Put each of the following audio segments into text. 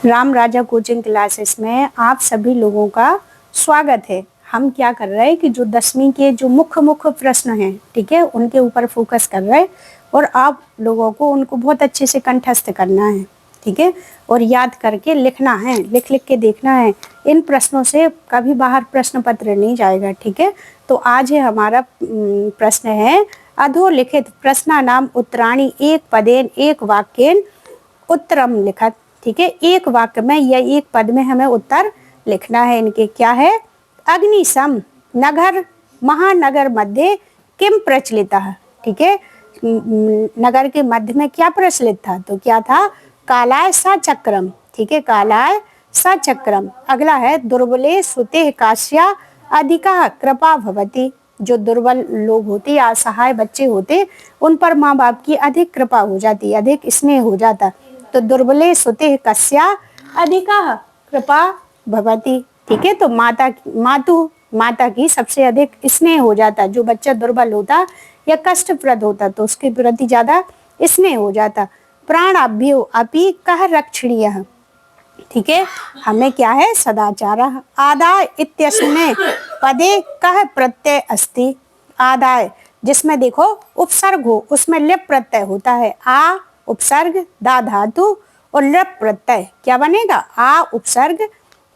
राम राजा coaching classes में आप सभी लोगों का स्वागत है। हम क्या कर रहे हैं कि जो 10वीं के जो मुख्य मुख्य प्रश्न हैं, ठीक है, उनके ऊपर फोकस कर रहे हैं और आप लोगों को उनको बहुत अच्छे से कंठस्थ करना है, ठीक है, और याद करके लिखना है, लिख लिख के देखना है। इन प्रश्नों से कभी बाहर प्रश्न पत्र नहीं जाएगा, ठीक है। तो आज है हमारा प्रश्न है अधोलिखित प्रश्नानाम उत्तराणि एक पदेन एक वाक्येन उत्तरम लिखत, ठीक है। एक वाक्य में या एक पद में हमें उत्तर लिखना है। इनके क्या है? अग्निशम नगर महानगर मध्य किम प्रचलित, ठीक है। नगर के मध्य में क्या प्रचलित था? तो क्या था? कालाय सा चक्रम, ठीक है, कालाय सा चक्रम। अगला है दुर्बले सुते काश्या अधिका कृपा भवती। जो दुर्बल लोग होते, असहाय बच्चे होते, उन पर माँ बाप की अधिक कृपा हो जाती, अधिक स्नेह हो जाता। तो दुर्बले सुते कस्या अधिका कृपा भवती, ठीक है। तो माता की सबसे अधिक स्नेह हो जाता। जो बच्चा दुर्बल होता या कष्टप्रद होता तो उसके प्रति ज्यादा स्नेह हो जाता। प्राणाभ्यो अपि कह रक्षणीय, ठीक है। हमें क्या है? सदाचार। आदाय इत्यस्मिन् पदे कह प्रत्यय अस्ति। आदाय जिसमें देखो उपसर्ग हो, उसमें लिप प्रत्यय होता है। आ उपसर्ग दा धातु और लिप प्रत्यय क्या बनेगा? आ उपसर्ग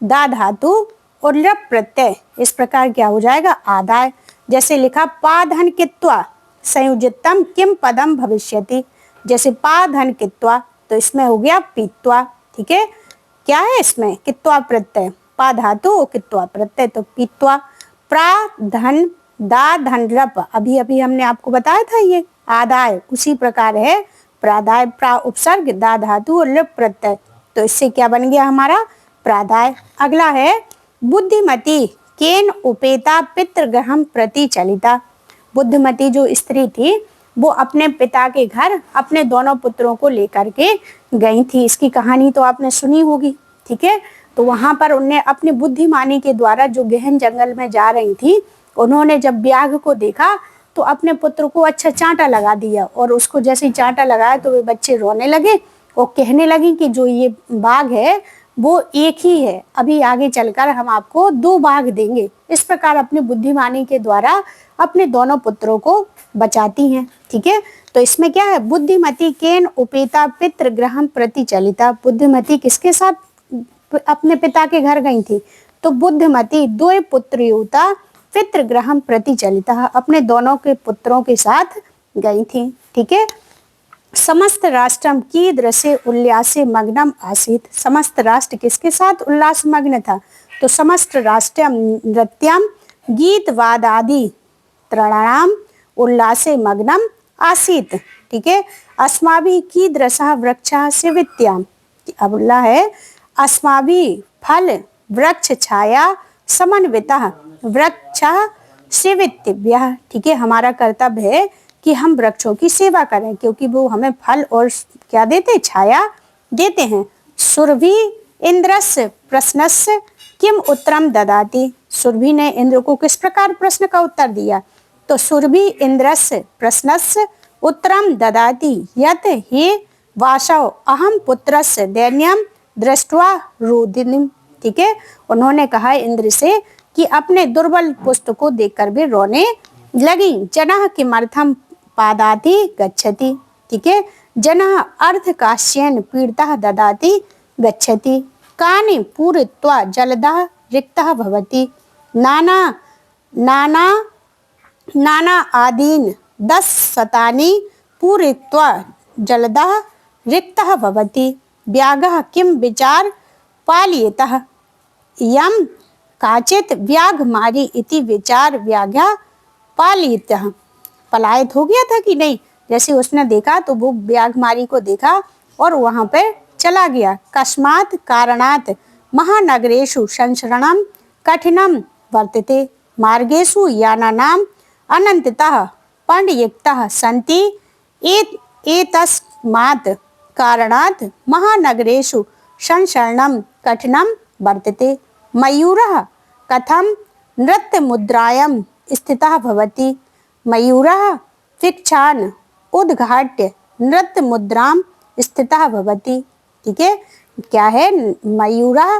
दा धातु और लिप प्रत्यय। इस प्रकार क्या हो जाएगा? आदाय। जैसे लिखा पाधन कित्वा संयोजितम किम पदम भविष्यति। जैसे पाधन कित्वा, तो इसमें हो गया पीत्वा, ठीक है। क्या है इसमें? कित्वा प्रत्यय, पा धातु कित्वा प्रत्यय, तो पीत्वा। प्रा धन दा धन रप, अभी अभी हमने आपको बताया था ये आदाय, उसी प्रकार है प्रादाय। प्रा उपसर्ग दा धातु और लिप प्रत्यय, तो इससे क्या बन गया हमारा? प्रादाय। अगला है बुद्धिमती केन उपेता पितृगृहम प्रति चलिता। बुद्धिमती जो स्त्री थी वो अपने पिता के घर अपने दोनों पुत्रों को लेकर के गई थी। इसकी कहानी तो आपने सुनी होगी, ठीक है। तो वहां पर उन्हें अपनी बुद्धिमानी के द्वारा जो गहन जंगल में जा रही थी, उन्होंने जब व्याघ्र को देखा तो अपने पुत्र को अच्छा चांटा लगा दिया, और उसको जैसे ही चांटा लगाया तो वे बच्चे रोने लगे और कहने लगे कि जो ये बाघ है वो एक ही है, अभी आगे चलकर हम आपको 2 बाघ देंगे। इस प्रकार अपनी बुद्धिमानी के द्वारा अपने दोनों पुत्रों को बचाती हैं, ठीक है। तो इसमें क्या है? बुद्धिमती केन उपेता पितृगृहम प्रति चलिता। बुद्धिमती किसके साथ अपने पिता के घर गई थी? तो बुद्धिमती 2 पुत्रियोता पितृगृहम प्रति चलिता, अपने दोनों के पुत्रों के साथ गई थी, ठीक है। समस्त राष्ट्रम की दृश्य उल्लासे मग्नम आसीत। समस्त राष्ट्र किसके साथ उल्लास मग्न था? तो समस्त राष्ट्रम नृत्यम गीत वादादि त्रणाम उल्लासे मग्नम आसीत, ठीक है। अस्माभि की दृशा वृक्षा सेवित्याम। अगला है अस्माभि फल वृक्ष छाया समन्वितः वृक्ष सेवितव्यः, ठीक है। हमारा कर्तव्य है कि हम वृक्षों की सेवा करें, क्योंकि वो हमें फल और क्या देते? छाया देते हैं। सुरभि इंद्रस्य प्रश्नस्य किम उत्तरम ददाति। सुरभि ने इंद्र को किस प्रकार प्रश्न का उत्तर दिया? तो सुरभि इंद्रस्य प्रश्नस्य उत्तरम ददाति यत हे वासव अहम पुत्रस्य दैन्यम दृष्ट्वा रोदिनीम, ठीक है। उन्होंने कहा इंद्र से कि अपने दुर्बल पुत्र को देखकर भी रोने लगी। जनः किमर्थम पादाति गच्छति, ठीक है। जनः अर्थ काश्येन पीड़ितः ददाति गच्छति। कानि पूरित्वा जलदः रिक्तः भवति। नाना नाना नाना आदीन 10 शतानि पूरित्वा जलदः रिक्तः भवति। व्याघ्रः किम विचार पालयेतः। यम काचित व्याघ्र मारी इति विचार व्याघ्र पालितः। पलायित हो गया था कि नहीं? जैसे उसने देखा तो वो व्याघ्र मारी को देखा और वहां पे चला गया। कस्मात् कारणात् महानगरेषु संचरणम कठिनम वर्तते। मार्गेषु यानानाम अनंततः पंडयुक्तः सन्ति। एतस्मात् कारणात् महानगरेषु संचरणम कठिनम वर्तते। मयूरः कथम नृत्य मुद्रायां स्थितः भवति। मयूरः वृक्षान् उद्घाट्य नृत्य मुद्रां स्थितः भवति, ठीक है। क्या है, मयूरा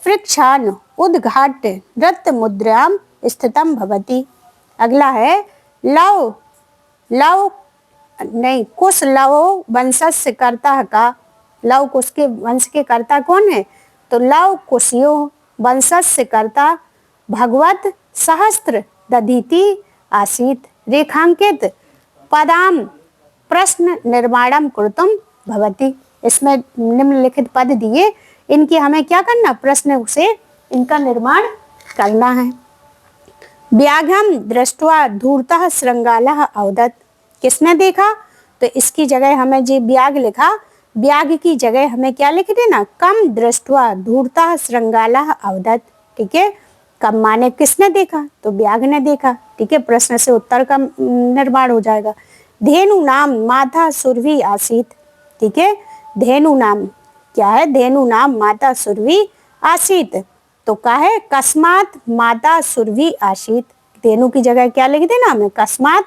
वृक्षान उद्घाट नृत्य मुद्राम स्थितम भवति। अगला है लव लव नहीं कुश लव वंशस्य कर्ता का। लव कुश के वंश के कर्ता कौन है, तो लव कुशयो वंशस्य कर्ता भगवत सहस्त्र दधीति आसीत रेखांकित पदाम प्रश्न निर्माणम कृतुम भवति। इसमें निम्नलिखित पद दिए, इनकी हमें क्या करना, प्रश्न से इनका निर्माण करना है। व्याघ्रम दृष्ट्वा धूर्तः श्रृंगालः अवदत्। किसने देखा, तो इसकी जगह हमें जो व्याघ्र लिखा, व्याघ्र की जगह हमें क्या लिख देना, कम दृष्ट्वा धूर्तः श्रृंगालः अवदत्। ठीक है, कम माने किसने देखा, तो व्याघ्र ने देखा। ठीक है, प्रश्न से उत्तर का निर्माण हो जाएगा। धेनु नाम माता सुरभि आसीत। ठीक है, धेनु नाम क्या है, धेनु नाम माता सुरभि आसीत। तो क्या है, कस्मात माता सुरभि आसीत। धेनु की जगह क्या लिख देना हमें, कस्मात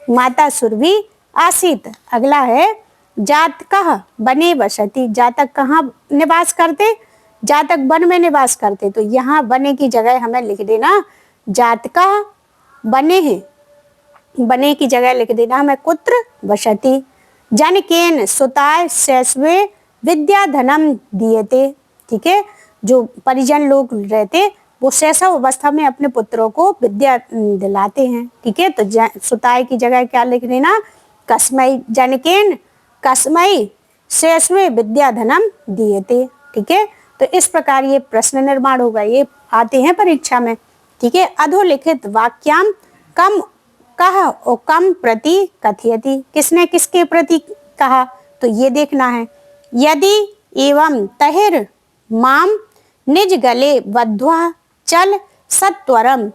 माता सुरभि आसीत। अगला है जातकः बने वसति। जातक कहाँ निवास करते, जातक वन में निवास करते। तो यहाँ बने की जगह हमें लिख देना जातकः बने हैं, बने की जगह लिख देना हमें कुत्र वसति। जनकेन सुताय शैशवे विद्या धनम दिएते। ठीक है, जो परिजन लोग रहते वो शैशव अवस्था में अपने पुत्रों को विद्या दिलाते हैं। ठीक है, तो सुताय की जगह क्या लिख देना, कस्मई। जनकेन कस्मई शैशवे विद्या धनम दिएते। ठीक है, तो इस प्रकार ये प्रश्न निर्माण होगा, ये आते हैं परीक्षा में। ठीक है, अधोलिखित वाक्याम कम कह और कम प्रति कथयति। किसने किसके प्रति कहा, तो ये देखना है। यदि एवं तहिर माम निज गले बद्ध्वा चल सत्वरम।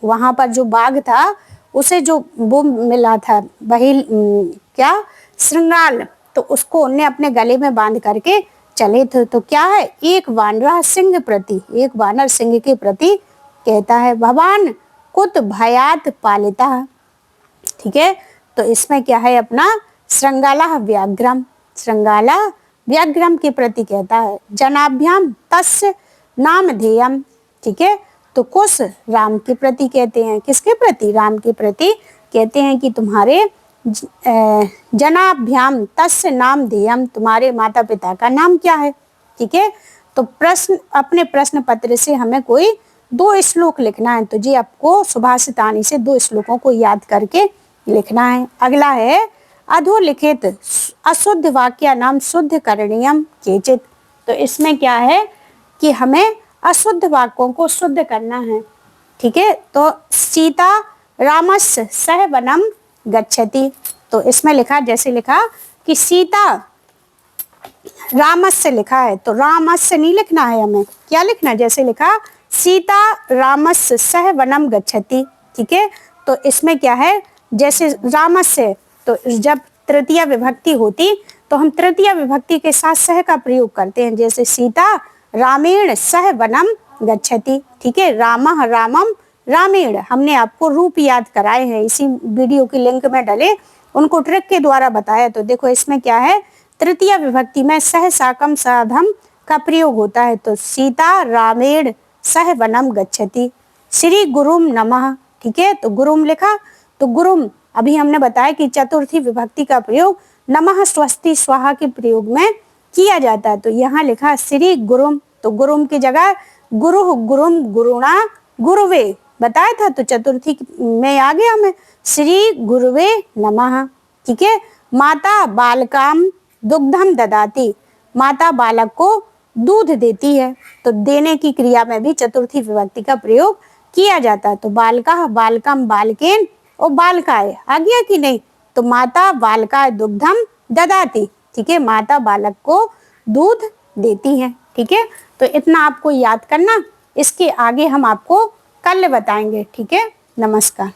वहां पर जो बाघ था उसे जो वो मिला था वही क्या, श्रृंगाल, तो उसको उन्हें अपने गले में बांध करके चले थे। तो क्या है, एक वानर सिंह प्रति, एक वानर सिंह के प्रति कहता है। भगवान कुत भयात पालिता। ठीक है, तो इसमें क्या है अपना श्रृंगाला व्याघ्रम, श्रृंगाला व्याघ्रम के प्रति कहता है। जनाभ्याम तस्य नाम ध्येयम। ठीक है, तो कुश राम के प्रति कहते हैं, किसके प्रति, राम के प्रति कहते हैं कि तुम्हारे जनाभ्याम तस्य नाम ध्येयम, तुम्हारे माता पिता का नाम क्या है। ठीक है, तो प्रश्न अपने प्रश्न पत्र से हमें कोई 2 श्लोक लिखना है। तो जी आपको सुभाषितानी से 2 श्लोकों को याद करके लिखना है। अगला है अधोलिखित अशुद्ध वाक्य नाम शुद्ध करणीयम केचित। तो इसमें क्या है कि हमें अशुद्ध वाक्यों को शुद्ध करना है। ठीक है, तो सीता रामस्य सह वनम गच्छति। तो इसमें लिखा, जैसे लिखा कि सीता रामस्य लिखा है, तो रामस्य नहीं लिखना है, हमें क्या लिखना है, जैसे लिखा सीता रामस्य सह वनम गच्छति। ठीक है, तो इसमें क्या है, जैसे रामस्य, तो जब तृतीय विभक्ति होती तो हम तृतीय विभक्ति के साथ सह का प्रयोग करते हैं। जैसे सीता रामेण सह वनम गच्छति। ठीक है, रामः रामम रामेण, हमने आपको रूप याद कराए हैं, इसी वीडियो की लिंक में डले, उनको ट्रिक के द्वारा बताया। तो देखो इसमें क्या है, तृतीय विभक्ति में सह साकम साधम का प्रयोग होता है। तो सीता रामेण सह वनम गच्छति। श्री गुरुम नमः। ठीक है, तो गुरुम लिखा, तो गुरुम अभी हमने बताया कि चतुर्थी विभक्ति का प्रयोग नमः स्वस्ति स्वाहा के प्रयोग में किया जाता है। तो यहाँ लिखा श्री गुरुम, तो गुरुम की जगह गुरु गुरुम गुरुणा गुरुवे बताया था, तो चतुर्थी में आ गया हमें श्री गुरुवे नमः। ठीक है, माता बालकाम दुग्धम ददाती, माता बालक को दूध देती है। तो देने की क्रिया में भी चतुर्थी विभक्ति का प्रयोग किया जाता है। तो बालका बालकम बालकेन और बालकाय आ गया कि नहीं, तो माता बालकाय दुग्धम ददाती। ठीक है, माता बालक को दूध देती है। ठीक है, तो इतना आपको याद करना, इसके आगे हम आपको कल बताएंगे। ठीक है, नमस्कार।